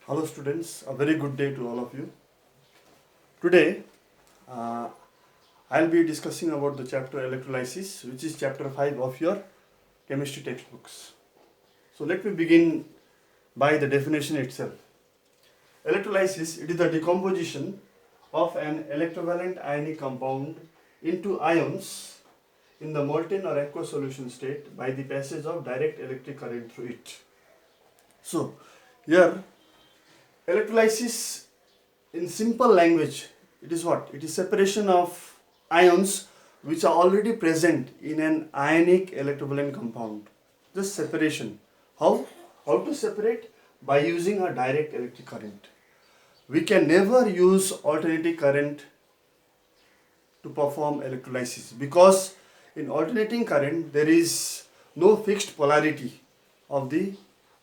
Hello students, a very good day to all of you. Today uh, I'll be discussing about the chapter electrolysis, which is chapter 5 of your chemistry textbooks. So let me begin by the definition itself. Electrolysis, it is the decomposition of an electrovalent ionic compound into ions in the molten or aqueous solution state by the passage of direct electric current through it. So here electrolysis, in simple language, it is what? It is separation of ions which are already present in an ionic electrovalent compound. Just separation. How? How to separate? By using a direct electric current. We can never use alternating current to perform electrolysis because in alternating current there is no fixed polarity of the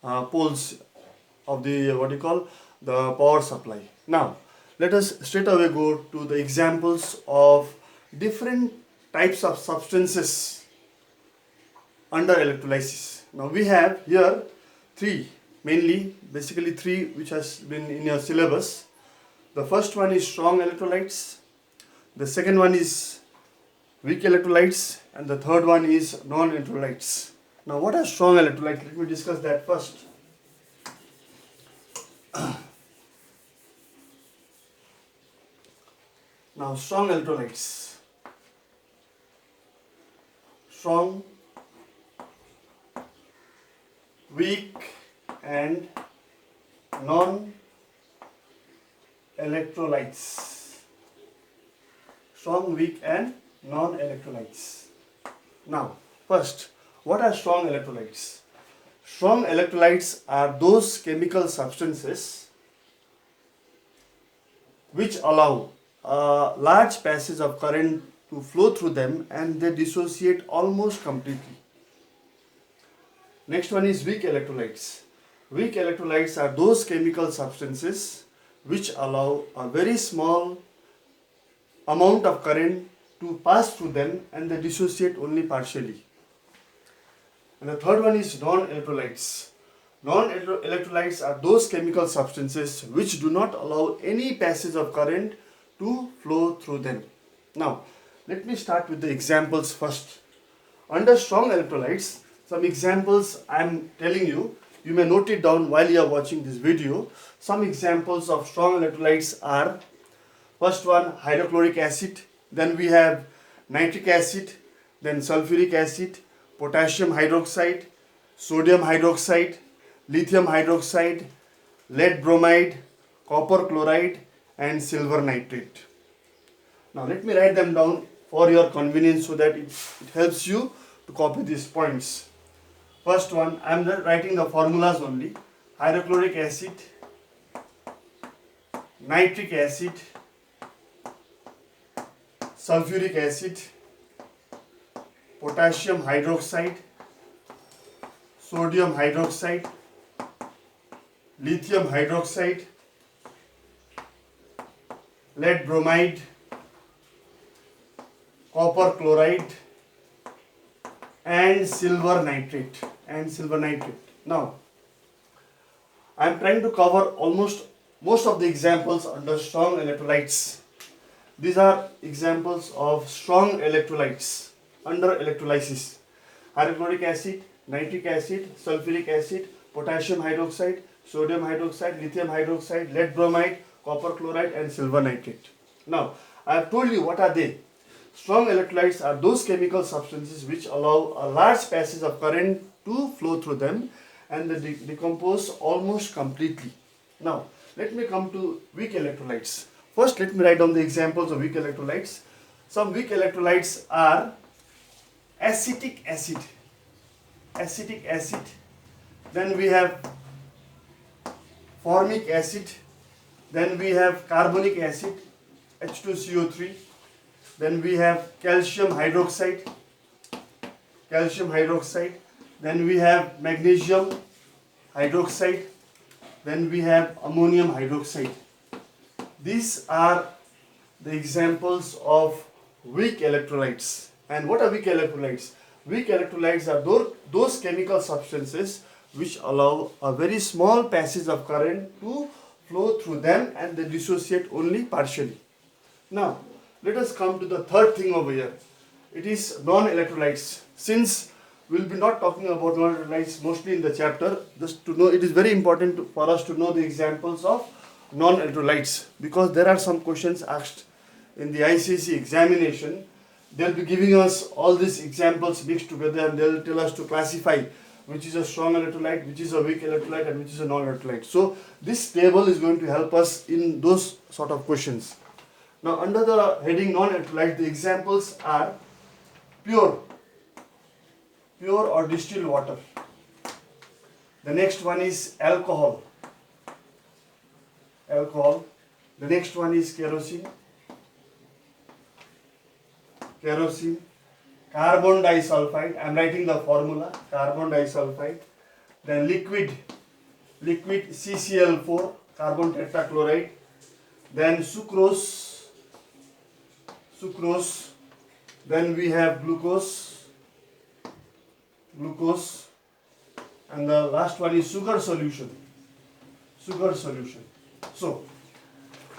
poles of the the power supply. Now let us straight away go to the examples of different types of substances under electrolysis. Now we have here basically three which has been in your syllabus. The first one is strong electrolytes, the second one is weak electrolytes, and the third one is non-electrolytes. Now what are strong electrolytes? Let me discuss that first. Now strong electrolytes. Strong, weak and non-electrolytes. Strong, weak and non-electrolytes. Now first, what are strong electrolytes? Strong electrolytes are those chemical substances which allow a large passage of current to flow through them and they dissociate almost completely. Next one is weak electrolytes. Weak electrolytes are those chemical substances which allow a very small amount of current to pass through them and they dissociate only partially. And the third one is non-electrolytes. Non-electrolytes are those chemical substances which do not allow any passage of current to flow through them. Now, let me start with the examples first. Under strong electrolytes, some examples I am telling you, you may note it down while you are watching this video. Some examples of strong electrolytes are, first one, hydrochloric acid, then we have nitric acid, then sulfuric acid, potassium hydroxide, sodium hydroxide, lithium hydroxide, lead bromide, copper chloride, and silver nitrate. Now let me write them down for your convenience so that it helps you to copy these points. First one, I am writing the formulas only. Hydrochloric acid, nitric acid, sulfuric acid, potassium hydroxide, sodium hydroxide, lithium hydroxide, lead bromide, copper chloride, and silver nitrate. Now I am trying to cover most of the examples under strong electrolytes. These are examples of strong electrolytes under electrolysis: hydrochloric acid, nitric acid, sulfuric acid, potassium hydroxide, sodium hydroxide, lithium hydroxide, lead bromide, copper chloride, and silver nitrate. Now, I have told you what are they. Strong electrolytes are those chemical substances which allow a large passage of current to flow through them and they decompose almost completely. Now, let me come to weak electrolytes. First, let me write down the examples of weak electrolytes. Some weak electrolytes are acetic acid. Then we have formic acid. Then we have carbonic acid, H2CO3. Then we have calcium hydroxide. Then we have magnesium hydroxide. Then we have ammonium hydroxide. These are the examples of weak electrolytes. And what are weak electrolytes? Weak electrolytes are those chemical substances which allow a very small passage of current to flow through them, and they dissociate only partially. Now, let us come to the third thing over here. It is non-electrolytes. Since we will be not talking about non-electrolytes mostly in the chapter, just to know, it is very important for us to know the examples of non-electrolytes, because there are some questions asked in the ICSE examination. They will be giving us all these examples mixed together, and they will tell us to classify which is a strong electrolyte, which is a weak electrolyte, and which is a non-electrolyte. So this table is going to help us in those sort of questions. Now, under the heading non-electrolyte, the examples are pure or distilled water. The next one is alcohol. The next one is kerosene. Carbon disulfide. I am writing the formula. Carbon disulfide. Then liquid CCl4, carbon tetrachloride. Then sucrose. Then we have glucose, and the last one is sugar solution. So,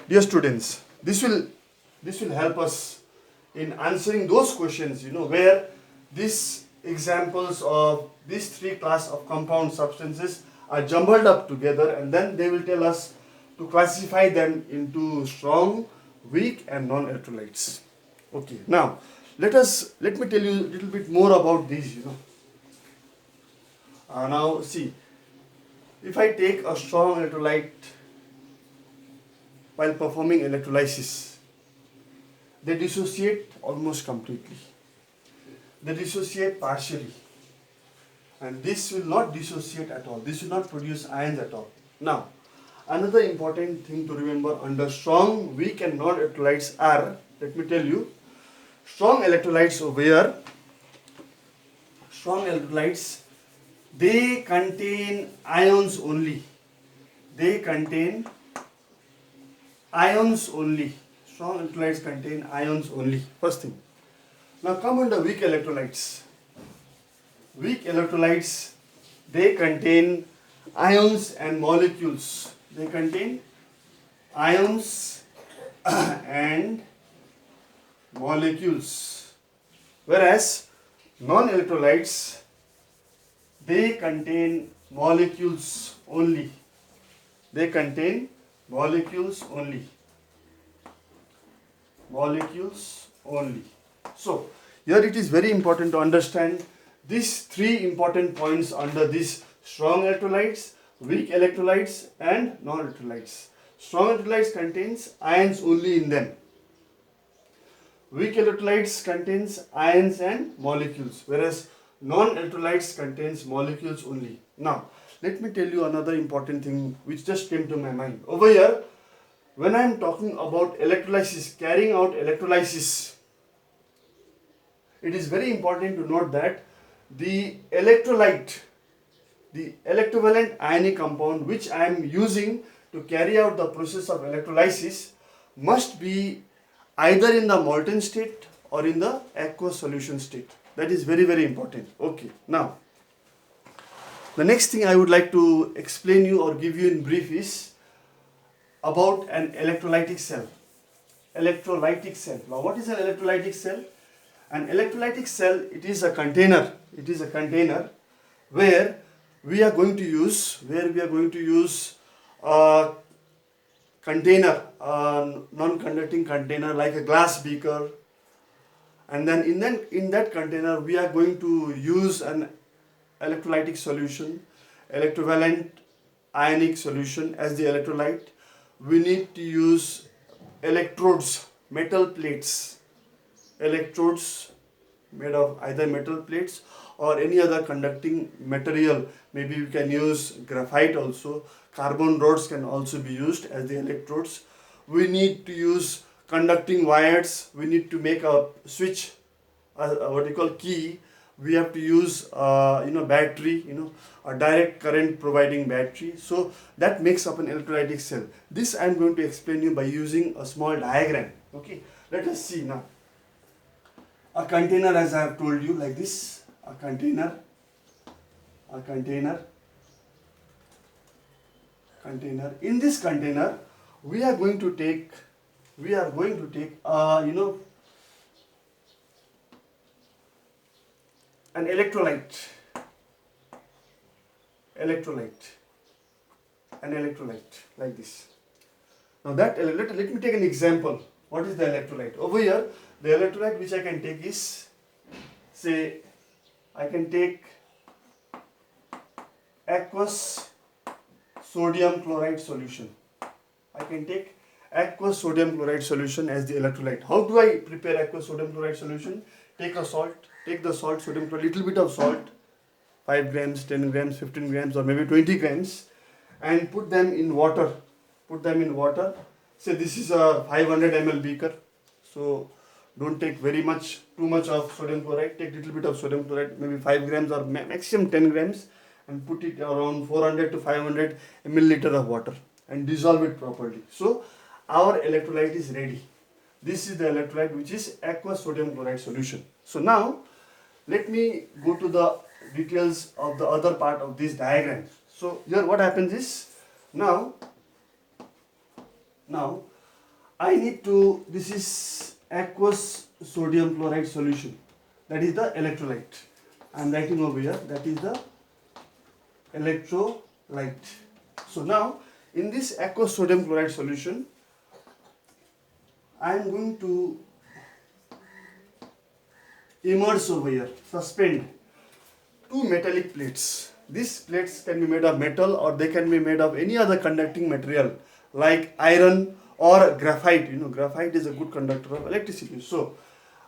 dear students, this will help us in answering those questions, where these examples of these three class of compound substances are jumbled up together, and then they will tell us to classify them into strong, weak, and non-electrolytes. Okay, now let me tell you a little bit more about these. Now see, if I take a strong electrolyte while performing electrolysis, they dissociate almost completely. They dissociate partially, and this will not dissociate at all. This will not produce ions at all. Now, another important thing to remember under strong, weak, and non-electrolytes are, let me tell you, strong electrolytes over here, they contain ions only. Strong electrolytes contain ions only. First thing. Now come under weak electrolytes. They contain ions and molecules. Whereas non-electrolytes, they contain molecules only. So here it is very important to understand these three important points under these strong electrolytes, weak electrolytes, and non-electrolytes. Strong electrolytes contains ions only in them. Weak electrolytes contains ions and molecules, whereas non-electrolytes contains molecules only. Now, let me tell you another important thing which just came to my mind. Over here, when I am talking about electrolysis, carrying out electrolysis, it is very important to note that the electrolyte, the electrovalent ionic compound which I am using to carry out the process of electrolysis must be either in the molten state or in the aqueous solution state. That is very, very important. Okay, now the next thing I would like to explain you or give you in brief is about an electrolytic cell. Now what is an electrolytic cell? An electrolytic cell, it is a container where we are going to use a container, a non-conducting container like a glass beaker, and then in that container we are going to use an electrolytic solution, electrovalent ionic solution as the electrolyte. We need to use electrodes, metal plates, electrodes made of either metal plates or any other conducting material. Maybe we can use graphite also. Carbon rods can also be used as the electrodes. We need to use conducting wires. We need to make a switch, what you call key. We have to use battery, a direct current providing battery. So that makes up an electrolytic cell. This I am going to explain you by using a small diagram. Okay, let us see now. A container, as I have told you, like this, a container. container. In this container, we are going to take an electrolyte, like this. Now that let me take an example. What is the electrolyte? Over here, the electrolyte which I can take is, say, I can take aqueous sodium chloride solution. I can take aqueous sodium chloride solution as the electrolyte. How do I prepare aqueous sodium chloride solution? Take the salt, sodium chloride, little bit of salt, 5 grams, 10 grams, 15 grams, or maybe 20 grams, and put them in water. Say this is a 500 ml beaker. So don't take too much of sodium chloride. Take little bit of sodium chloride, maybe 5 grams or maximum 10 grams, and put it around 400 to 500 milliliter of water and dissolve it properly. So our electrolyte is ready. This is the electrolyte which is aqueous sodium chloride solution. So now let me go to the details of the other part of this diagram. So here what happens is, now I need to, this is aqueous sodium chloride solution, that is the electrolyte. I am writing over here, that is the electrolyte. So now in this aqueous sodium chloride solution, I am going to immerse over here, suspend 2 metallic plates. These plates can be made of metal, or they can be made of any other conducting material like iron or graphite. You know, graphite is a good conductor of electricity. So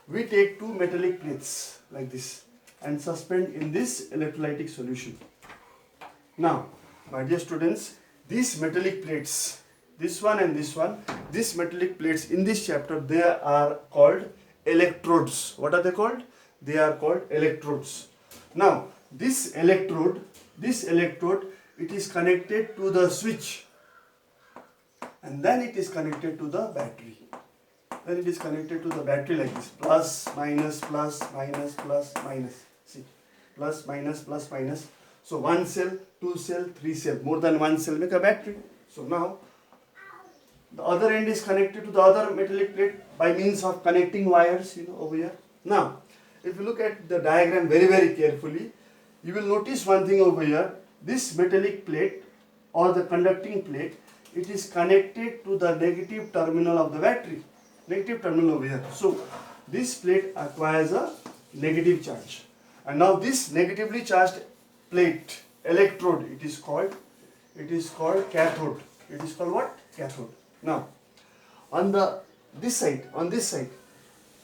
we take 2 metallic plates like this and suspend in this electrolytic solution. Now, my dear students, these metallic plates, this one and this one, these metallic plates in this chapter, they are called electrodes. What are they called? They are called electrodes. Now, this electrode, it is connected to the switch, and then it is connected to the battery. Then it is connected to the battery like this, plus, minus, plus, minus, plus, minus. See, plus, minus, plus, minus. So 1 cell, 2 cell, 3 cell, more than 1 cell make a battery. So now the other end is connected to the other metallic plate by means of connecting wires, over here. Now, if you look at the diagram very, very carefully, you will notice one thing over here. This metallic plate or the conducting plate, it is connected to the negative terminal of the battery. Negative terminal over here. So this plate acquires a negative charge. And now this negatively charged plate, electrode, it is called cathode. It is called what? Cathode. Now, on this side,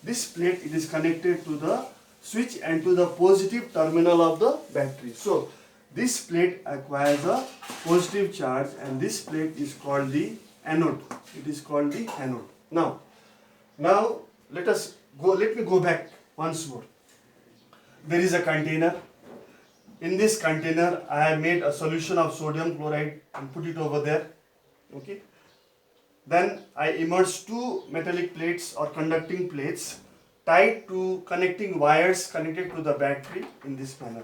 this plate, it is connected to the switch and to the positive terminal of the battery. So this plate acquires a positive charge, and this plate is called the anode. It is called the anode. Now let me go back once more. There is a container. In this container, I have made a solution of sodium chloride and put it over there. Okay. Then I immerse 2 metallic plates or conducting plates tied to connecting wires connected to the battery in this manner.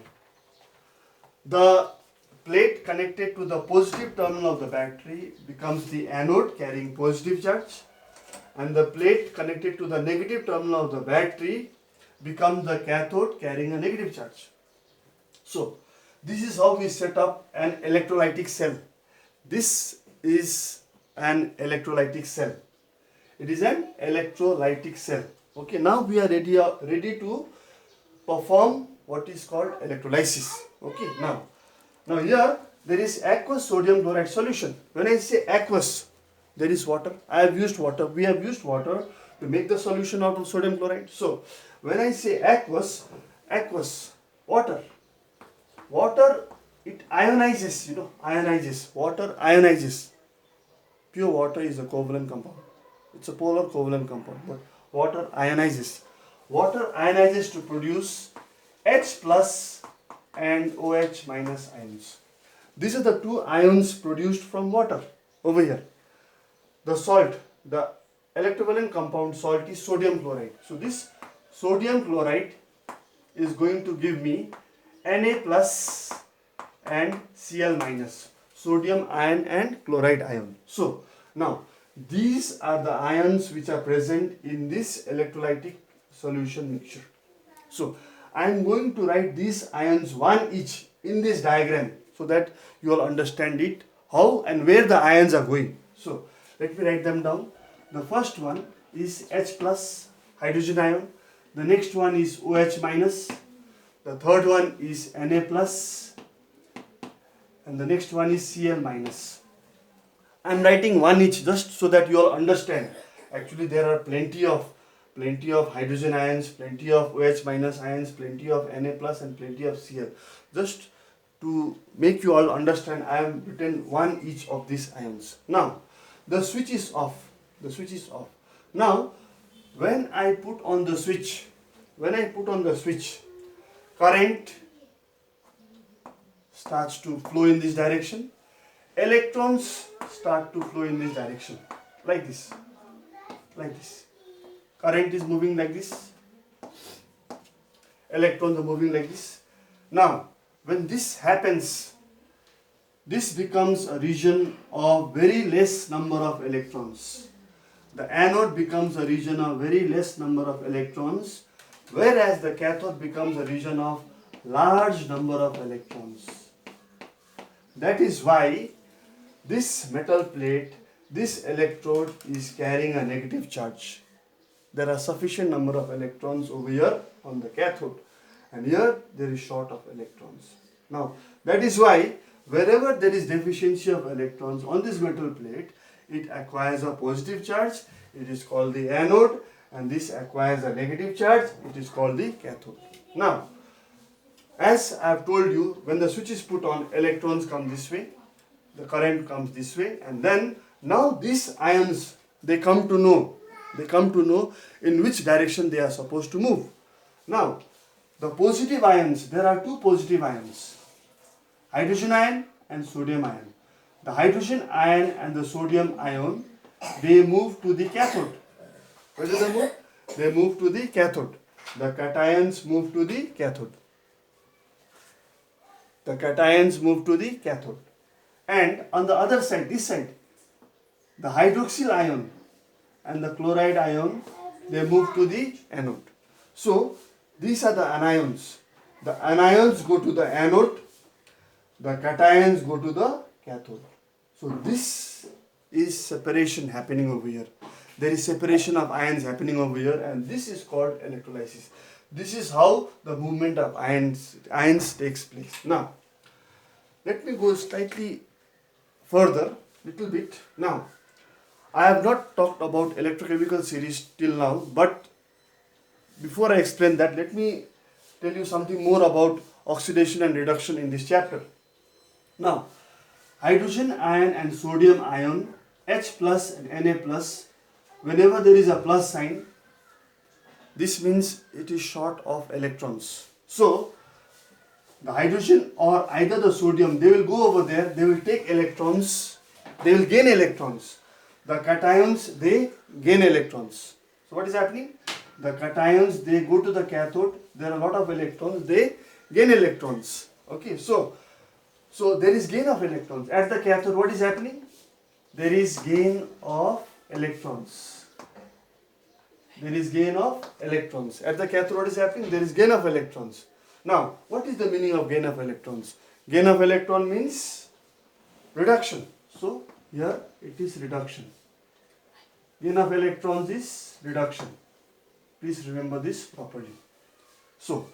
The plate connected to the positive terminal of the battery becomes the anode carrying positive charge, and the plate connected to the negative terminal of the battery becomes the cathode carrying a negative charge. So this is how we set up an electrolytic cell. This is an electrolytic cell. It is an electrolytic cell. Okay, now we are ready to perform what is called electrolysis. Okay, now here there is aqueous sodium chloride solution. When I say aqueous, there is water. I have used water. We have used water to make the solution out of sodium chloride. So when I say aqueous, water, it ionizes, water ionizes. Pure water is a covalent compound. It's a polar covalent compound, but water ionizes. Water ionizes to produce H plus and OH minus ions. These are the 2 ions produced from water over here. The salt, the electrovalent compound salt is sodium chloride. So this sodium chloride is going to give me Na plus and Cl minus. sodium ion and chloride ion. So now these are the ions which are present in this electrolytic solution mixture. So I am going to write these ions one each in this diagram so that you all understand it, how and where the ions are going. So let me write them down. The first one is H plus hydrogen ion. The next one is OH minus. The third one is Na plus. And the next one is Cl minus. I am writing one each just so that you all understand. Actually there are plenty of hydrogen ions, plenty of OH minus ions, plenty of Na plus and plenty of Cl. Just to make you all understand, I have written one each of these ions. Now the switch is off. The switch is off. Now when I put on the switch, current starts to flow in this direction. Electrons start to flow in this direction, like this, like this. Current is moving like this. Electrons are moving like this. Now, when this happens, this becomes a region of very less number of electrons. The anode becomes a region of very less number of electrons, whereas the cathode becomes a region of large number of electrons. That is why this metal plate, this electrode is carrying a negative charge. There are sufficient number of electrons over here on the cathode, and here there is short of electrons. Now that is why wherever there is deficiency of electrons on this metal plate, it acquires a positive charge, it is called the anode, and this acquires a negative charge, it is called the cathode. Now as I have told you, when the switch is put on, electrons come this way, the current comes this way, and then now these ions, they come to know in which direction they are supposed to move. Now the positive ions, there are two positive ions, hydrogen ion and sodium ion. The hydrogen ion and the sodium ion, they move to the cathode. Where do they move? They move to the cathode. The cations move to the cathode. The cations move to the cathode. And on the other side, this side, the hydroxyl ion and the chloride ion, they move to the anode. So these are the anions. The anions go to the anode, the cations go to the cathode. So this is separation happening over here. There is separation of ions happening over here, and this is called electrolysis. This is how the movement of ions takes place. Now let me go slightly further, little bit. Now I have not talked about electrochemical series till now, but before I explain that, let me tell you something more about oxidation and reduction in this chapter. Now hydrogen ion and sodium ion, H plus and Na plus, whenever there is a plus sign, this means it is short of electrons. So the hydrogen or either the sodium, they will go over there, they will take electrons, they will gain electrons. The cations, they gain electrons. So what is happening? The cations, they go to the cathode, there are a lot of electrons, they gain electrons. Okay, so there is gain of electrons. At the cathode, what is happening? There is gain of electrons. There is gain of electrons. At the cathode, what is happening? There is gain of electrons. Now, what is the meaning of gain of electrons? Gain of electron means reduction. So here it is reduction. Gain of electrons is reduction. Please remember this properly. So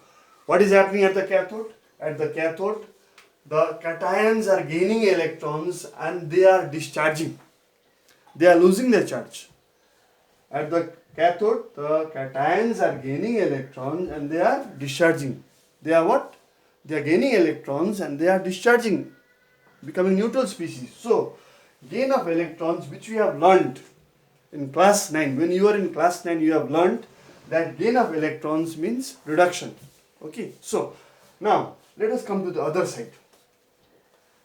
what is happening at the cathode? At the cathode, the cations are gaining electrons and they are discharging. They are losing their charge. At the cathode, the cations are gaining electrons and they are discharging. They are what? They are gaining electrons and they are discharging, becoming neutral species. So gain of electrons, which we have learned in class 9. When you are in class 9, you have learned that gain of electrons means reduction. Okay, so now let us come to the other side.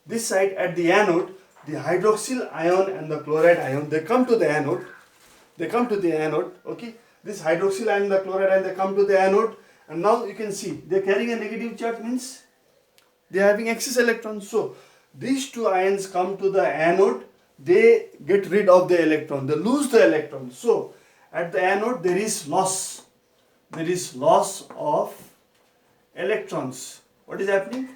This side, at the anode, the hydroxyl ion and the chloride ion, they come to the anode. They come to the anode. Okay, this hydroxyl ion and the chloride ion, they come to the anode, and now you can see they are carrying a negative charge, means they are having excess electrons. So these two ions come to the anode, they get rid of the electron, they lose the electron. So at the anode there is loss. There is loss of electrons. What is happening?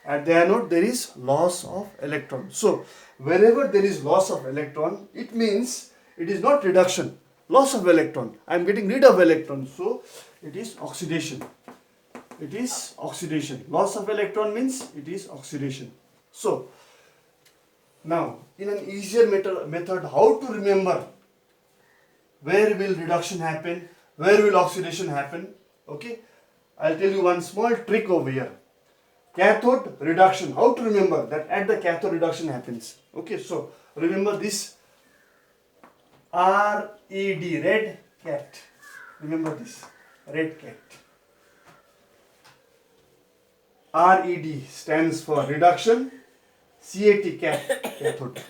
At the anode there is loss of electron. So wherever there is loss of electron, it means it is not reduction. Loss of electron. I am getting rid of electron. So it is oxidation. It is oxidation. Loss of electron means it is oxidation. So now in an easier method, how to remember where will reduction happen, where will oxidation happen? Okay, I'll tell you one small trick over here. Cathode reduction. How to remember that at the cathode reduction happens? Okay, so remember this RED, red cat. Remember this, red cat. RED stands for reduction, CAT, cat, cathode.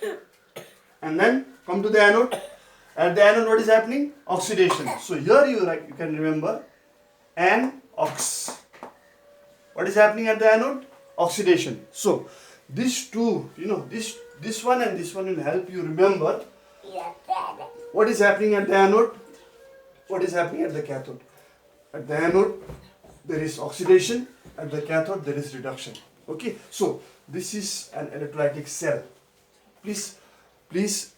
And then come to the anode. At the anode, what is happening? Oxidation. So here you can remember anox. What is happening at the anode? Oxidation. So these two, this one and this one will help you remember what is happening at the anode, what is happening at the cathode. At the anode there is oxidation, at the cathode there is reduction. Okay, so this is an electrolytic cell. Please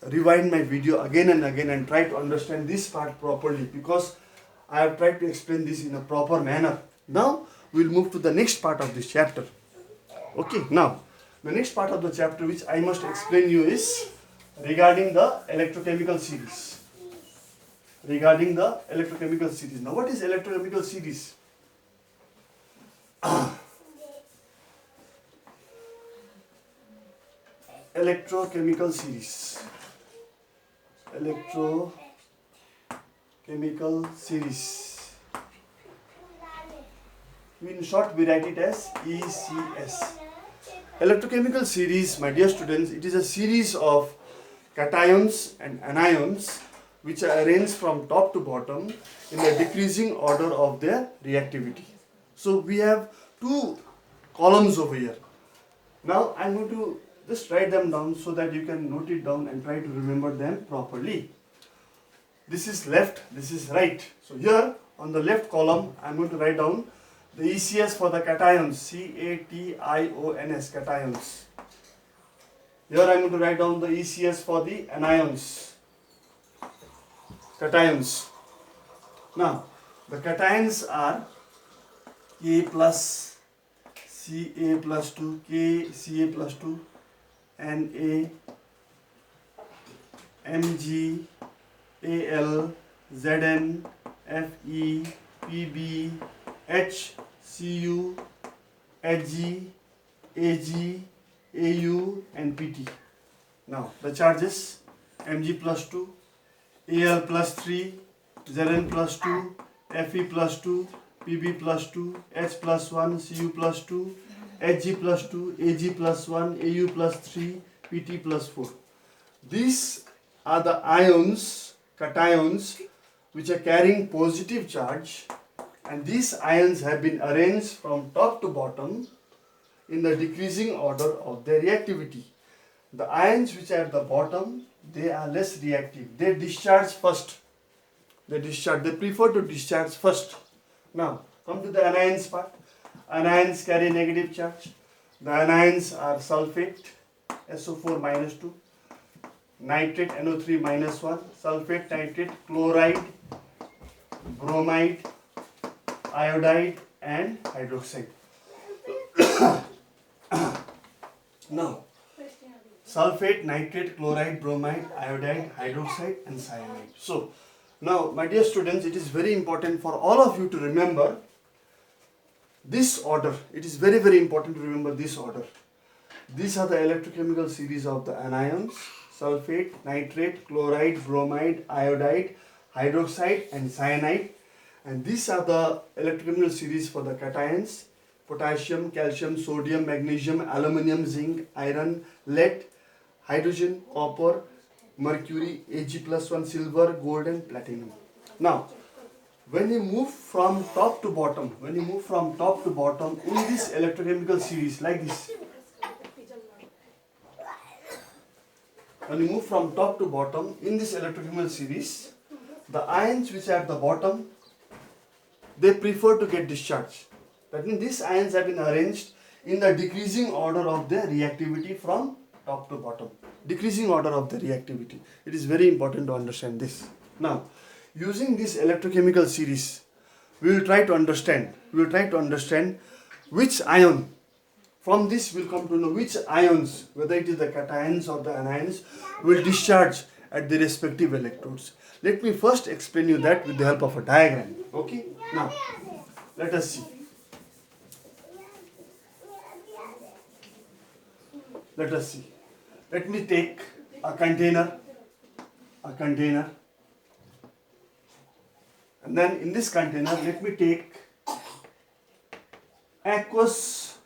rewind my video again and again and try to understand this part properly, because I have tried to explain this in a proper manner. Now we will move to the next part of this chapter. Okay, now the next part of the chapter which I must explain you is regarding the electrochemical series. Regarding the electrochemical series. Now what is electrochemical series? Electrochemical series. Electrochemical series. In short, we write it as ECS. Electrochemical series, my dear students, it is a series of cations and anions which are arranged from top to bottom in the decreasing order of their reactivity. So we have two columns over here. Now I am going to just write them down so that you can note it down and try to remember them properly. This is left, this is right. So here on the left column I am going to write down the ECS for the cations, CATIONS, cations. Here I am going to write down the ECS for the anions, cations. Now the cations are K plus Ca plus 2, K Ca plus 2, Na, Mg, Al, Zn, Fe, Pb, H, Cu, Hg, Ag, Au and Pt. Now the charges: Mg plus 2, Al plus 3, Zn plus 2, Fe plus 2, Pb plus 2, H plus 1, Cu plus 2, Hg plus 2, Ag plus 1, Au plus 3, Pt plus 4. These are the ions, cations, which are carrying positive charge, and these ions have been arranged from top to bottom in the decreasing order of their reactivity. The ions which are at the bottom, they are less reactive. They discharge first. They prefer to discharge first. Now, come to the anions part. Anions carry negative charge. The anions are sulfate, SO4 minus 2, nitrate, NO3 minus 1, sulfate, nitrate, chloride, bromide, iodide and hydroxide. Now, sulfate, nitrate, chloride, bromide, iodide, hydroxide and cyanide. So, now my dear students, it is very important for all of you to remember this order. It is very, very important to remember this order. These are the electrochemical series of the anions: sulfate, nitrate, chloride, bromide, iodide, hydroxide and cyanide. And these are the electrochemical series for the cations: potassium, calcium, sodium, magnesium, aluminum, zinc, iron, lead, hydrogen, copper, mercury, Ag plus 1, silver, gold and platinum. Now, when you move from top to bottom, in this electrochemical series like this, when you move from top to bottom in this electrochemical series, the ions which are at the bottom, they prefer to get discharged. That means these ions have been arranged in the decreasing order of their reactivity from top to bottom. Decreasing order of the reactivity. It is very important to understand this. Now, using this electrochemical series, we will try to understand which ion. From this we will come to know which ions, whether it is the cations or the anions, will discharge at the respective electrodes. Let me first explain you that with the help of a diagram. Okay? Now, let us see. Let me take a container, and then in this container, let me take aqueous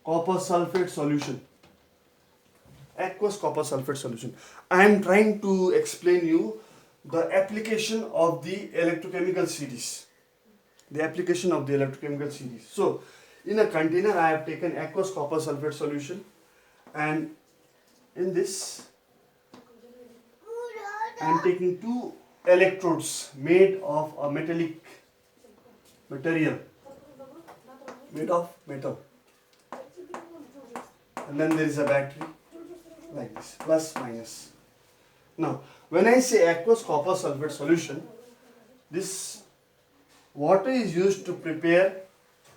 copper sulfate solution. I am trying to explain you the application of the electrochemical series. So, in a container, I have taken aqueous copper sulfate solution, and in this, I am taking two electrodes made of a metallic material, made of metal, and then there is a battery like this, plus minus. Now, when I say aqueous copper sulfate solution, this water is used to prepare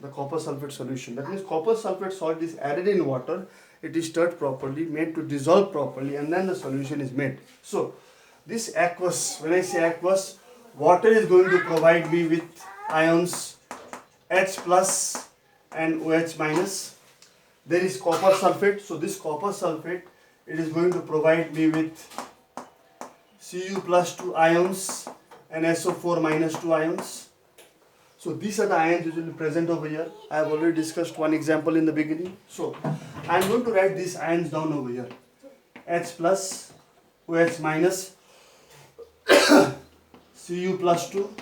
the copper sulfate solution. That means copper sulfate salt is added in water, it is stirred properly, made to dissolve properly, and then the solution is made. So, this aqueous, when I say aqueous, water is going to provide me with ions H plus and OH minus. There is copper sulfate, so this copper sulfate, it is going to provide me with Cu plus 2 ions and SO4 minus 2 ions. So these are the ions usually present over here. I have already discussed one example in the beginning. So I am going to write these ions down over here. H plus, OH minus, Cu plus 2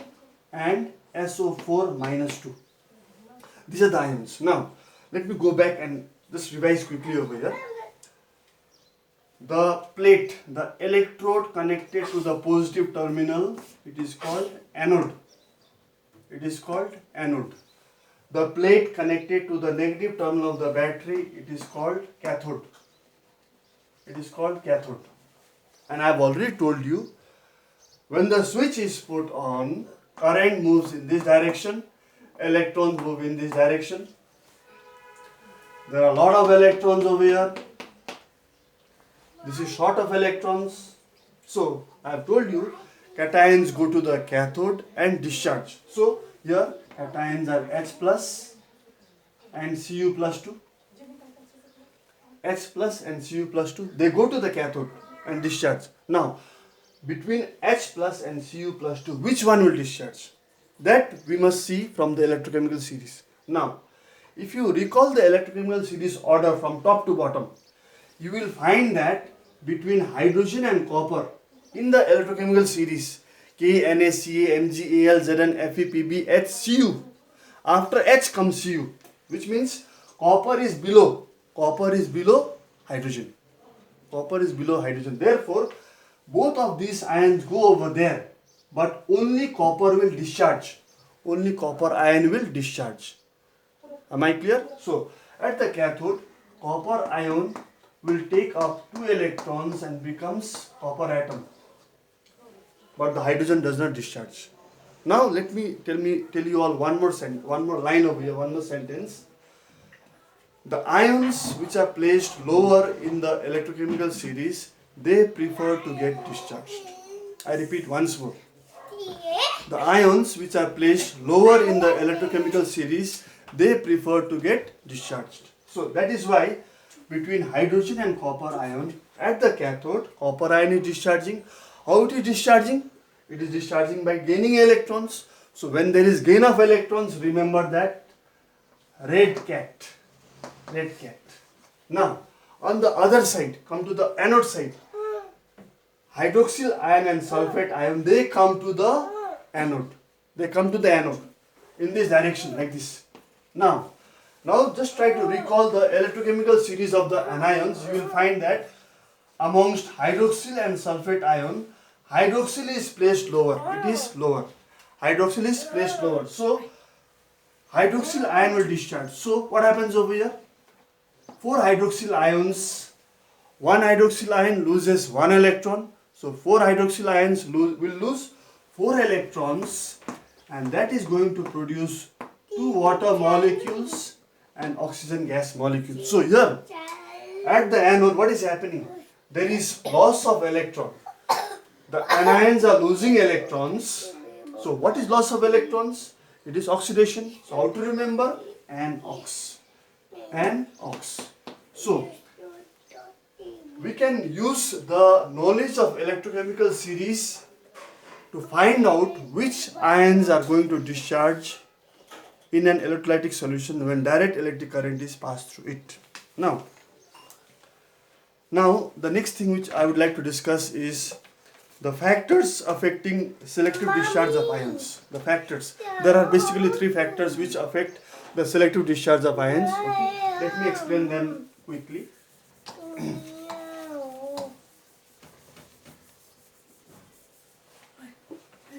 and SO4 minus 2. These are the ions. Now, let me go back and just revise quickly over here. The plate, the electrode connected to the positive terminal, it is called anode. The plate connected to the negative terminal of the battery, it is called cathode. And I have already told you, when the switch is put on, current moves in this direction, electrons move in this direction. There are a lot of electrons over here. This is short of electrons. So, I have told you, cations go to the cathode and discharge. So, here cations are H plus and Cu plus 2. H plus and Cu plus 2. They go to the cathode and discharge. Now, between H plus and Cu plus 2, which one will discharge? That we must see from the electrochemical series. Now, if you recall the electrochemical series order from top to bottom, you will find that between hydrogen and copper in the electrochemical series KNaCa MgAl Zn FePb HCu, after H comes Cu, which means copper is below hydrogen. Therefore, both of these ions go over there, but only copper will discharge. Only copper ion will discharge. Am I clear? So, at the cathode, copper ion will take up 2 electrons and becomes copper atom. But the hydrogen does not discharge. Now let me tell you all one more line over here, one more sentence. The ions which are placed lower in the electrochemical series, they prefer to get discharged. I repeat once more. The ions which are placed lower in the electrochemical series, they prefer to get discharged. So that is why between hydrogen and copper ion at the cathode, copper ion is discharging. How it is discharging? It is discharging by gaining electrons. So when there is gain of electrons, remember that red cat. Now on the other side, come to the anode side. Hydroxyl ion and sulfate ion, they come to the anode. In this direction, like this. Now just try to recall the electrochemical series of the anions. You will find that amongst hydroxyl and sulfate ion, hydroxyl is placed lower. It is lower. Hydroxyl is placed lower. So hydroxyl ion will discharge. So what happens over here? 4 hydroxyl ions. One hydroxyl ion loses 1 electron. So 4 hydroxyl ions will lose 4 electrons, and that is going to produce 2 water molecules and oxygen gas molecules. So here at the anode, what is happening? There is loss of electron. The anions are losing electrons. So what is loss of electrons? It is oxidation. So how to remember? Anox. Anox. So we can use the knowledge of electrochemical series to find out which ions are going to discharge in an electrolytic solution when direct electric current is passed through it. Now the next thing which I would like to discuss is the factors affecting selective discharge of ions. The factors. There are basically 3 factors which affect the selective discharge of ions. Okay. Let me explain them quickly.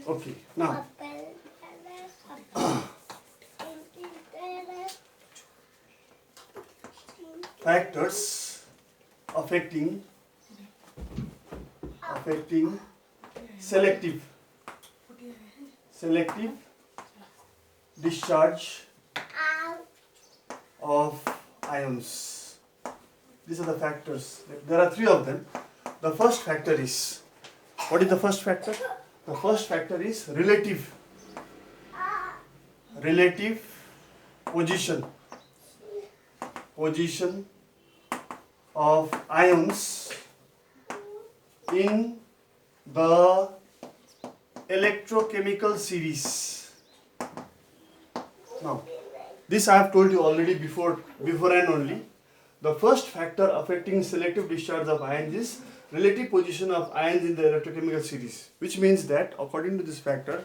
Okay, now factors affecting selective discharge of ions. These are the factors. There are 3 of them. The first factor is, what is the first factor? The first factor is relative position of ions in the electrochemical series. Now, this I have told you already before and only. The first factor affecting selective discharge of ions is relative position of ions in the electrochemical series, which means that according to this factor,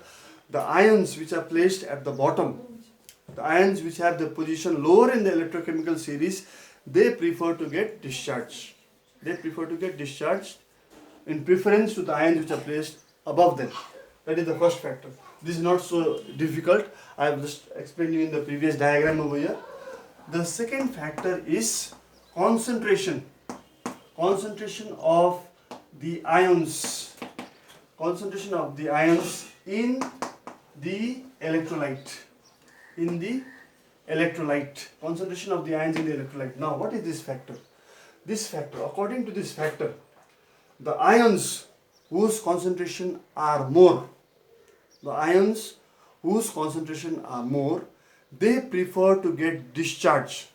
the ions which are placed at the bottom, the ions which have the position lower in the electrochemical series, they prefer to get discharged. They prefer to get discharged in preference to the ions which are placed above them. That is the first factor. This is not so difficult. I have just explained you in the previous diagram over here. The second factor is concentration of the ions in the electrolyte. Concentration of the ions in the electrolyte. Now, what is this factor? This factor, according to this factor, the ions whose concentration are more, they prefer to get discharged,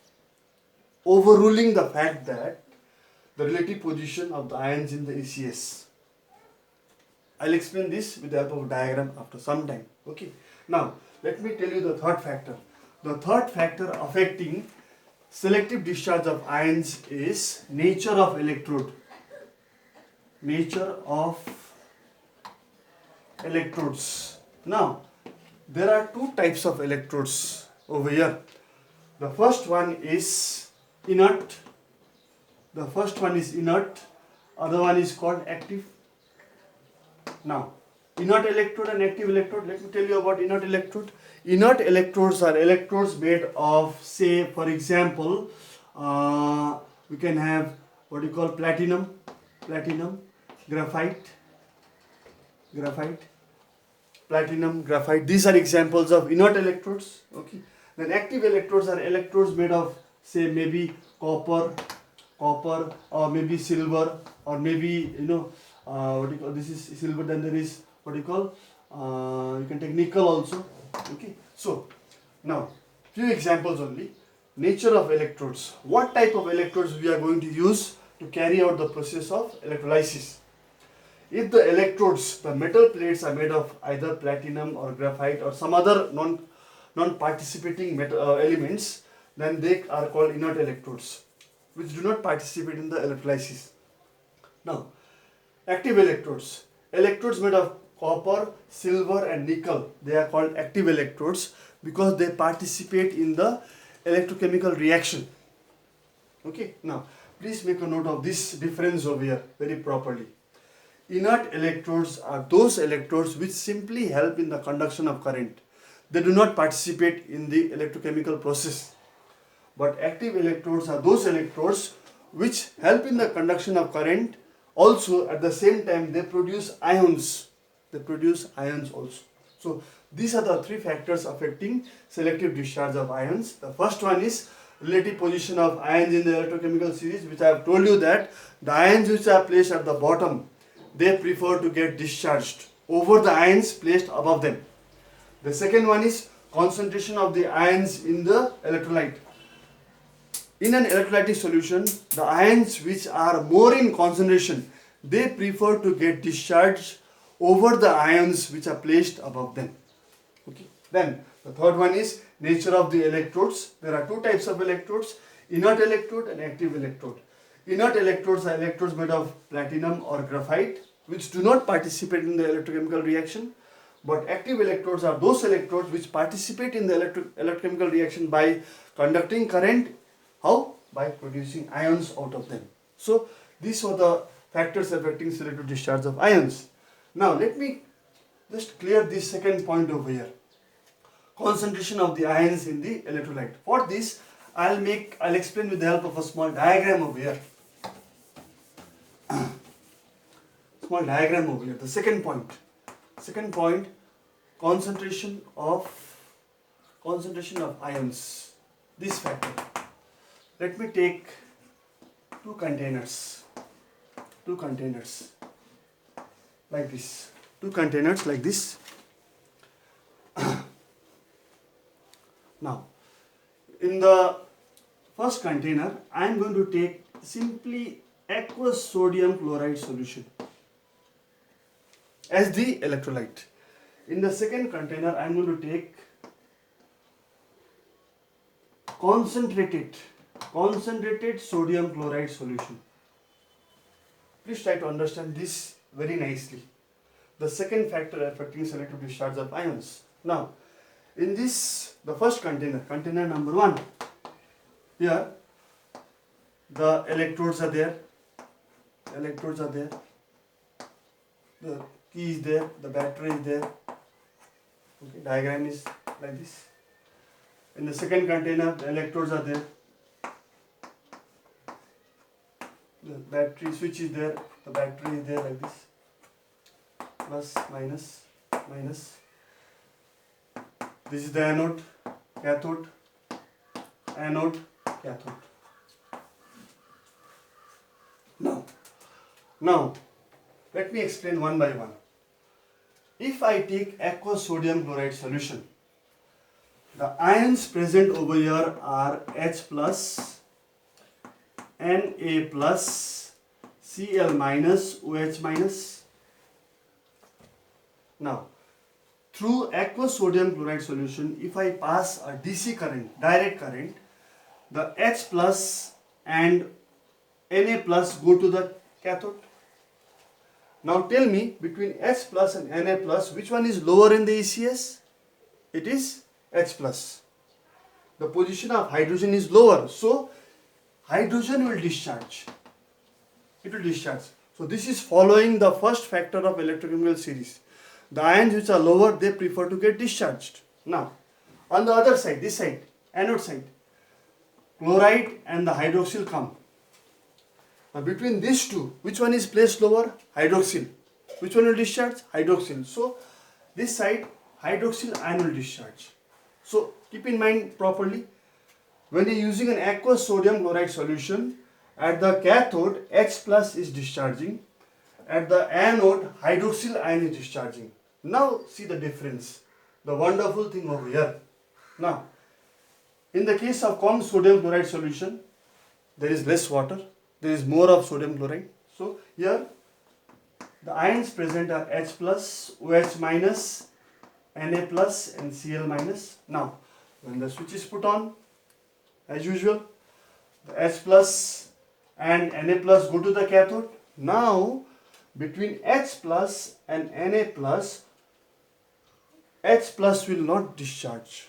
overruling the fact that the relative position of the ions in the ECS. I'll explain this with the help of a diagram after some time. Okay. Now, let me tell you the third factor. The third factor affecting selective discharge of ions is nature of electrode. Nature of electrodes. Now, there are 2 types of electrodes over here. The first one is inert. Other one is called active. Now, inert electrode and active electrode. Let me tell you about inert electrode. Inert electrodes are electrodes made of, say, for example, we can have what you call platinum, graphite. Platinum, graphite. These are examples of inert electrodes. Okay. Then active electrodes are electrodes made of, say, maybe copper, or maybe silver, or maybe this is silver. Then there is you can take nickel also. Okay. So now few examples only. Nature of electrodes. What type of electrodes we are going to use to carry out the process of electrolysis? If the electrodes, the metal plates are made of either platinum or graphite or some other non-participating metal elements, then they are called inert electrodes, which do not participate in the electrolysis. Now, active electrodes. Electrodes made of copper, silver and nickel, they are called active electrodes because they participate in the electrochemical reaction. Okay. Now, Please make a note of this difference over here very properly. Inert electrodes are those electrodes which simply help in the conduction of current. They do not participate in the electrochemical process. But active electrodes are those electrodes which help in the conduction of current. Also, at the same time, they produce ions. They produce ions also. So, these are the three factors affecting selective discharge of ions. The first one is relative position of ions in the electrochemical series, which I have told you that the ions which are placed at the bottom, they prefer to get discharged over the ions placed above them. The second one is concentration of the ions in the electrolyte. In an electrolytic solution, the ions which are more in concentration, they prefer to get discharged over the ions which are placed above them. Okay. Then the third one is nature of the electrodes. There are two types of electrodes, inert electrode and active electrode. Inert electrodes are electrodes made of platinum or graphite which do not participate in the electrochemical reaction. But active electrodes are those electrodes which participate in the electrochemical reaction by conducting current. How? By producing ions out of them. So these are the factors affecting selective discharge of ions. Now let me just clear this second point over here. Concentration of the ions in the electrolyte. For this, I'll explain with the help of a small diagram over here. Small diagram over here. The second point. Second point, concentration of ions. This factor. Let me take two containers like this. Two containers like this. Now, in the first container, I am going to take simply aqueous sodium chloride solution as the electrolyte. In the second container, I am going to take concentrated sodium chloride solution. Please try to understand this very nicely. The second factor affecting selective discharge of ions. Now, in this, the first container number 1, here the electrodes are there. The key is there, the battery is there. Okay, diagram is like this. In the second container, the electrodes are there. The battery switch is there, the battery is there like this. Plus, minus, minus. This is the anode, cathode, cathode. Now, let me explain one by one. If I take aqueous sodium chloride solution, the ions present over here are H plus, Na plus, Cl minus, OH minus. Now, through aqueous sodium chloride solution, if I pass a DC current, direct current, the H plus and Na plus go to the cathode. Now tell me, between H plus and Na plus, which one is lower in the ECS? It is H plus. The position of hydrogen is lower, so hydrogen will discharge. It will discharge. So this is following the first factor of electrochemical series. The ions which are lower, they prefer to get discharged. Now, on the other side, this side, anode side, chloride and the hydroxyl come. Now between these two, which one is placed lower? Hydroxyl. Which one will discharge? Hydroxyl. So this side, hydroxyl ion will discharge. So keep in mind properly, when you are using an aqueous sodium chloride solution, at the cathode, H plus is discharging. At the anode, hydroxyl ion is discharging. Now see the difference. The wonderful thing over here. Now, in the case of common sodium chloride solution, there is less water. There is more of sodium chloride. So here, the ions present are H plus, OH minus, Na plus and Cl minus. Now, when the switch is put on, as usual, the H plus and Na plus go to the cathode. Now, between H plus and Na plus, H plus will not discharge.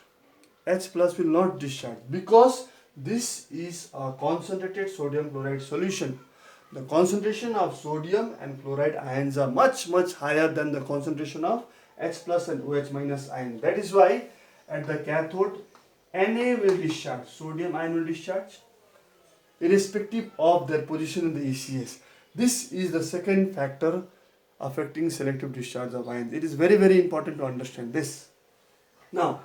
H plus will not discharge because This is a concentrated sodium chloride solution. The concentration of sodium and chloride ions are much higher than the concentration of H plus and OH minus ion. That is why at the cathode Na will discharge, sodium ion will discharge, irrespective of their position in the ECS. This is the second factor affecting selective discharge of ions. It is very important to understand this. Now,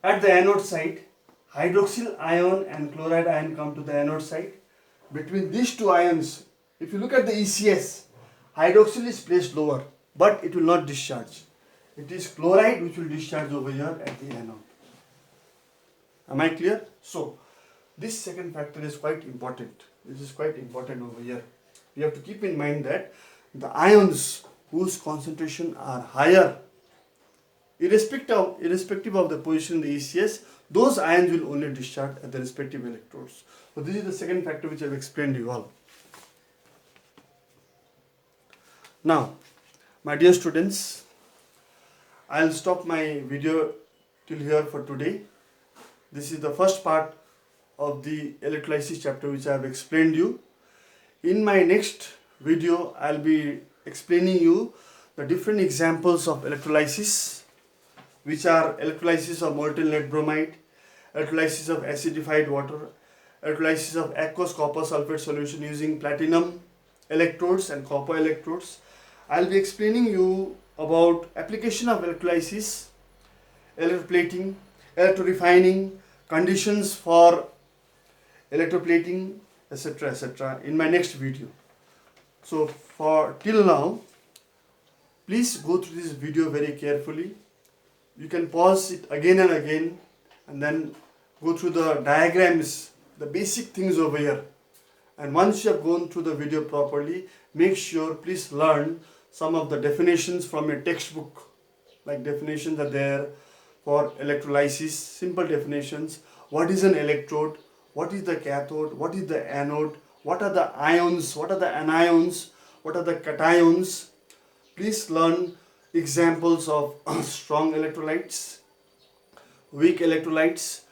at the anode side, hydroxyl ion and chloride ion come to the anode side. Between these two ions, if you look at the ECS, hydroxyl is placed lower, but it will not discharge. It is chloride which will discharge over here at the anode. Am I clear? So, this second factor is quite important. This is quite important over here. We have to keep in mind that the ions whose concentration are higher, irrespective of the position in the ECS, those ions will only discharge at the respective electrodes. So this is the second factor which I have explained to you all. Now, my dear students, I will stop my video till here for today. This is the first part of the electrolysis chapter which I have explained you. In my next video, I will be explaining you the different examples of electrolysis, which are electrolysis of molten lead bromide, electrolysis of acidified water, electrolysis of aqueous copper sulfate solution using platinum electrodes and copper electrodes. I will be explaining you about application of electrolysis, electroplating, electrorefining, conditions for electroplating, etc. in my next video. So for till now, please go through this video very carefully. You can pause it again and again and then go through the diagrams, the basic things over here. And once you have gone through the video properly, make sure please learn some of the definitions from your textbook. Like definitions are there for electrolysis, simple definitions. What is an electrode? What is the cathode? What is the anode? What are the ions? What are the anions? What are the cations? Please learn examples of strong electrolytes, weak electrolytes,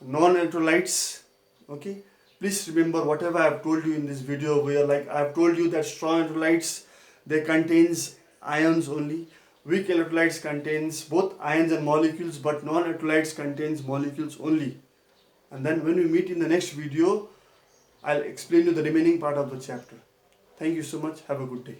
non-electrolytes. Okay, please remember whatever I have told you in this video over here. Like I have told you that strong electrolytes, they contains ions only. Weak electrolytes contains both ions and molecules, but non-electrolytes contains molecules only. And then when we meet in the next video, I'll explain you the remaining part of the chapter. Thank you so much. Have a good day.